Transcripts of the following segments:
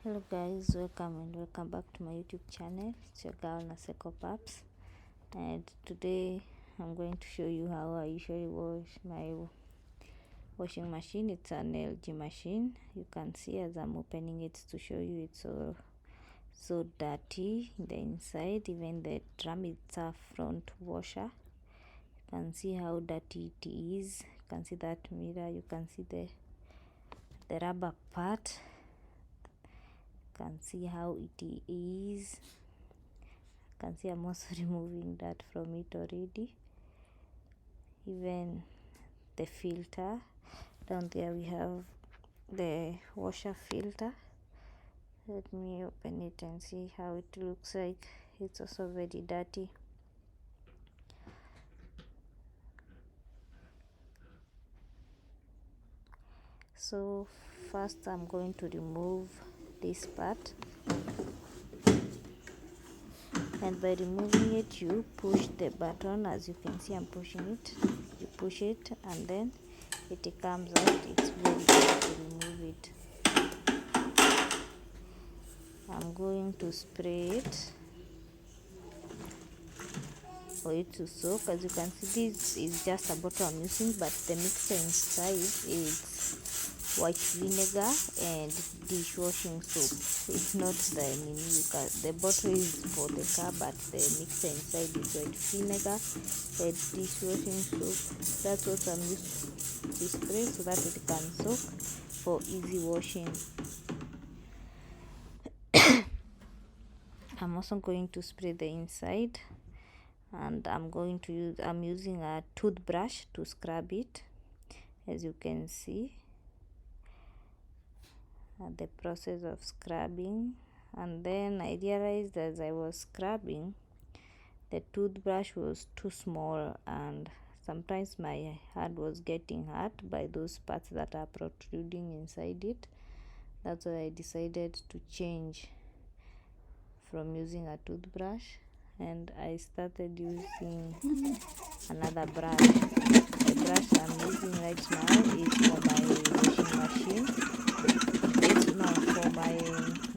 Hello guys, welcome back to my YouTube channel. It's your girl Naseko Paps, and today I'm going to show you how I usually wash my washing machine. It's an LG machine. You can see as I'm opening it to show you, it's so dirty in the inside. Even the drum, it's a front washer. You can see how dirty it is. You can see that mirror. You can see the rubber part. Can see how it is. Can see I'm also removing that from it already. Even the filter down there, we have the washer filter. Let me open it and see how it looks like. It's also very dirty. So first I'm going to remove this part, and by removing it you push the button. As you can see, I'm pushing it. You push it and then it comes out. It's very easy to remove it. I'm going to spray it for it to soak. As you can see, this is just a bottle I'm using, but the mixture inside is white vinegar and dishwashing soap. It's not the bottle is for the car, but the mixture inside is white vinegar and dishwashing soap. That's what I'm using to spray so that it can soak for easy washing. I'm also going to spray the inside, and I'm using a toothbrush to scrub it. As you can see, the process of scrubbing. And then I realized as I was scrubbing, the toothbrush was too small, and sometimes my hand was getting hurt by those parts that are protruding inside it. That's why I decided to change from using a toothbrush, and I started using another brush. The brush I'm using right now is for my washing machine. It's not for my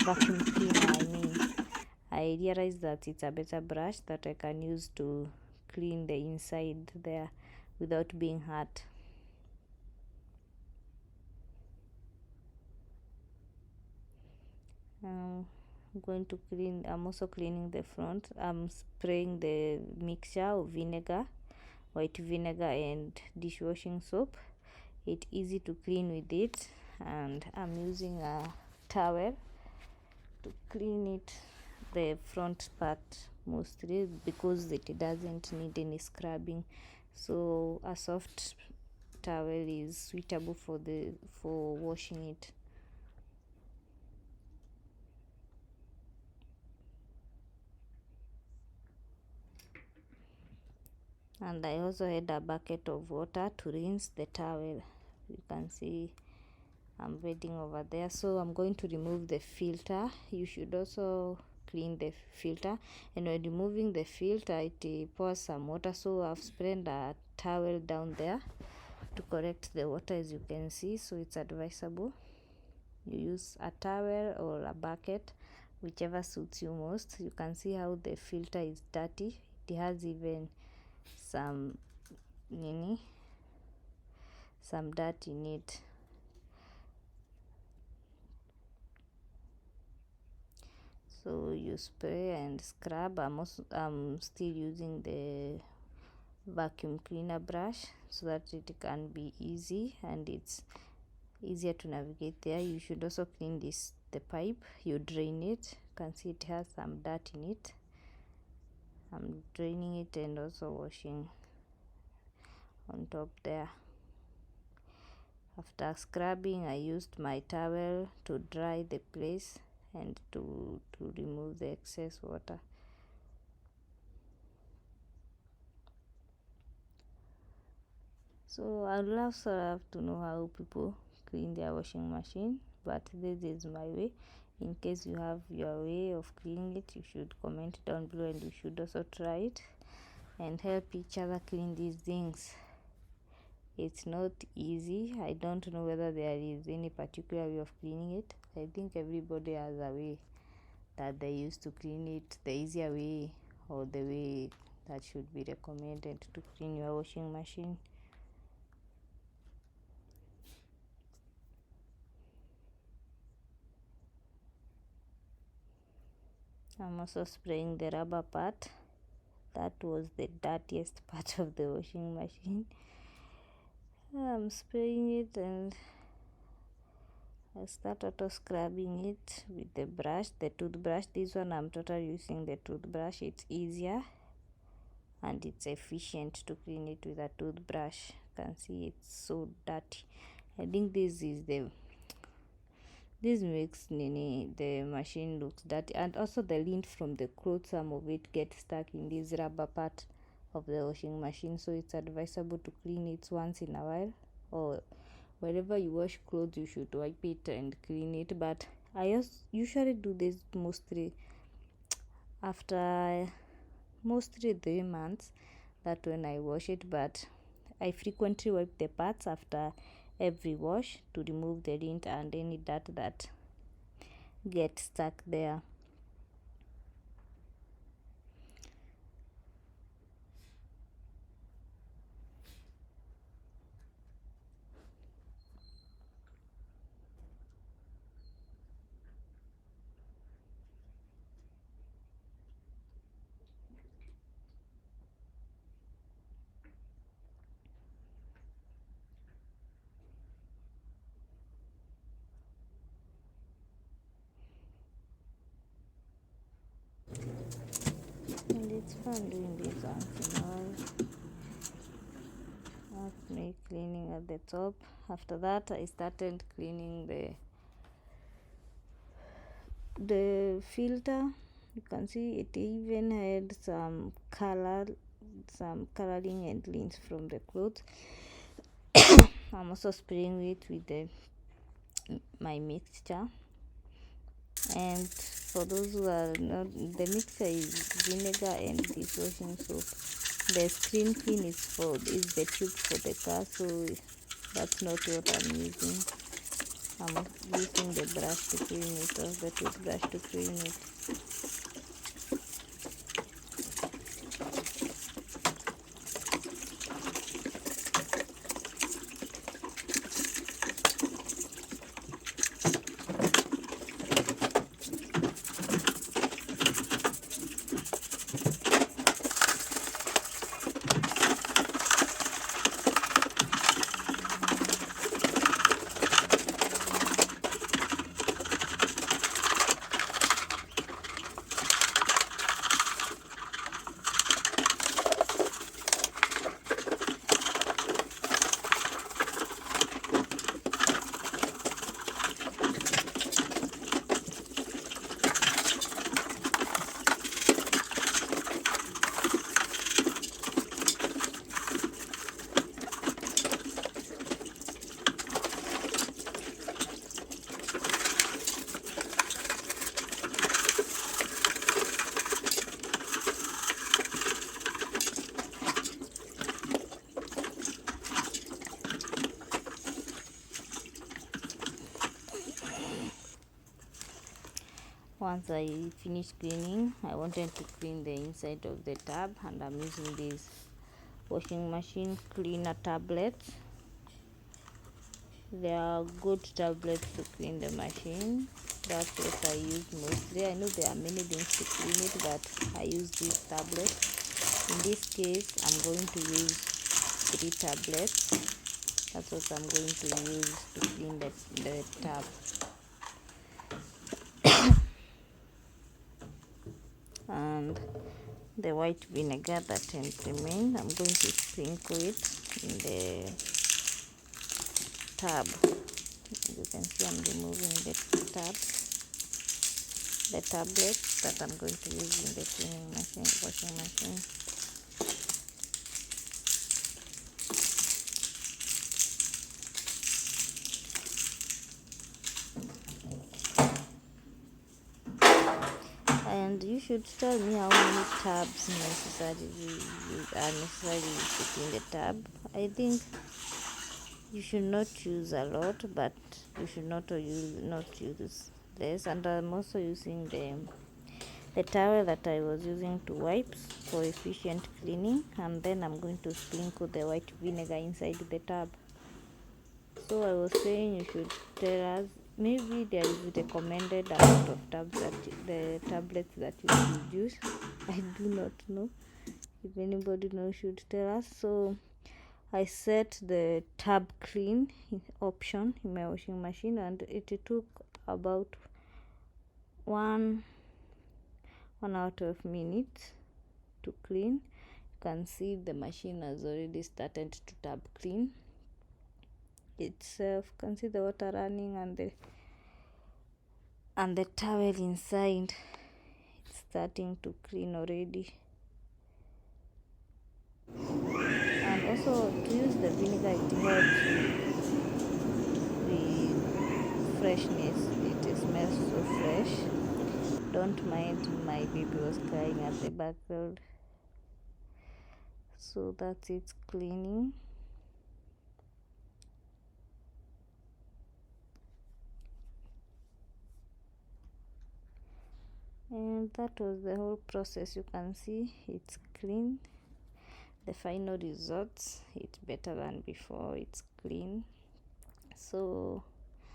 vacuum cleaner. I realized that it's a better brush that I can use to clean the inside there without being hurt. I'm also cleaning the front. I'm spraying the mixture of vinegar, white vinegar and dishwashing soap. It's easy to clean with it, and I'm using a towel to clean it, the front part mostly, because it doesn't need any scrubbing. So a soft towel is suitable for washing it. And I also had a bucket of water to rinse the towel. You can see I'm waiting over there. So I'm going to remove the filter. You should also clean the filter, and when removing the filter, it pours some water. So I've sprayed a towel down there to correct the water, as you can see. So it's advisable you use a towel or a bucket, whichever suits you most. You can see how the filter is dirty. It has even some dirt in it. So you spray and scrub. I'm still using the vacuum cleaner brush so that it can be easy and it's easier to navigate there. You should also clean the pipe. You drain it. You can see it has some dirt in it. I'm draining it and also washing on top there. After scrubbing, I used my towel to dry the place and to remove the excess water. So I would also love to know how people clean their washing machine, but this is my way. In case you have your way of cleaning it, you should comment down below, and you should also try it and help each other clean these things. It's not easy. I don't know whether there is any particular way of cleaning it. I think everybody has a way that they used to clean it, the easier way or the way that should be recommended to clean your washing machine. I'm also spraying the rubber part. That was the dirtiest part of the washing machine. I'm spraying it and I start auto scrubbing it with the brush, the toothbrush. This one I'm totally using the toothbrush. It's easier and it's efficient to clean it with a toothbrush. You can see it's so dirty. I think this makes the machine looks dirty, and also the lint from the clothes, some of it gets stuck in this rubber part of the washing machine, so it's advisable to clean it once in a while, or wherever you wash clothes you should wipe it and clean it. But I usually do this after mostly 3 months, that when I wash it, but I frequently wipe the parts after every wash to remove the lint and any dirt that get stuck there. And it's fun doing this once in a while. That's me cleaning at the top. After that I started cleaning the filter. You can see it even had some coloring and lint from the clothes. I'm also spraying it with my mixture. And for those who are not, the mixture is vinegar and dishwashing soap. The screen clean is the tube for the car, so that's not what I'm using. I'm using the brush to clean it, or the toothbrush to clean it. Once I finished cleaning, I wanted to clean the inside of the tub, and I'm using these washing machine cleaner tablets. They are good tablets to clean the machine. That's what I use mostly. I know there are many things to clean it, but I use this tablet. In this case, I'm going to use 3 tablets. That's what I'm going to use to clean the tub. And the white vinegar that remains, I'm going to sprinkle it in the tub. You can see I'm removing the tablet that I'm going to use in the cleaning machine, washing machine. And you should tell me how many tabs are necessary to clean the tub. I think You should not use a lot, but you should not use less. And I'm also using the towel that I was using to wipes for efficient cleaning, and then I'm going to sprinkle the white vinegar inside the tub. So I was saying you should tell us, maybe there is recommended amount of the tablets that you should use. I do not know. If anybody knows, should tell us. So I set the tab clean option in my washing machine, and it took about one out of minutes to clean. You can see the machine has already started to tab clean itself. You can see the water running and the towel inside. It's starting to clean already. And also, to use the vinegar, it helps with freshness. It smells so fresh. Don't mind, my baby was crying at the background. So that's it, cleaning. And that was the whole process. You can see it's clean. The final results, it's better than before. It's clean. So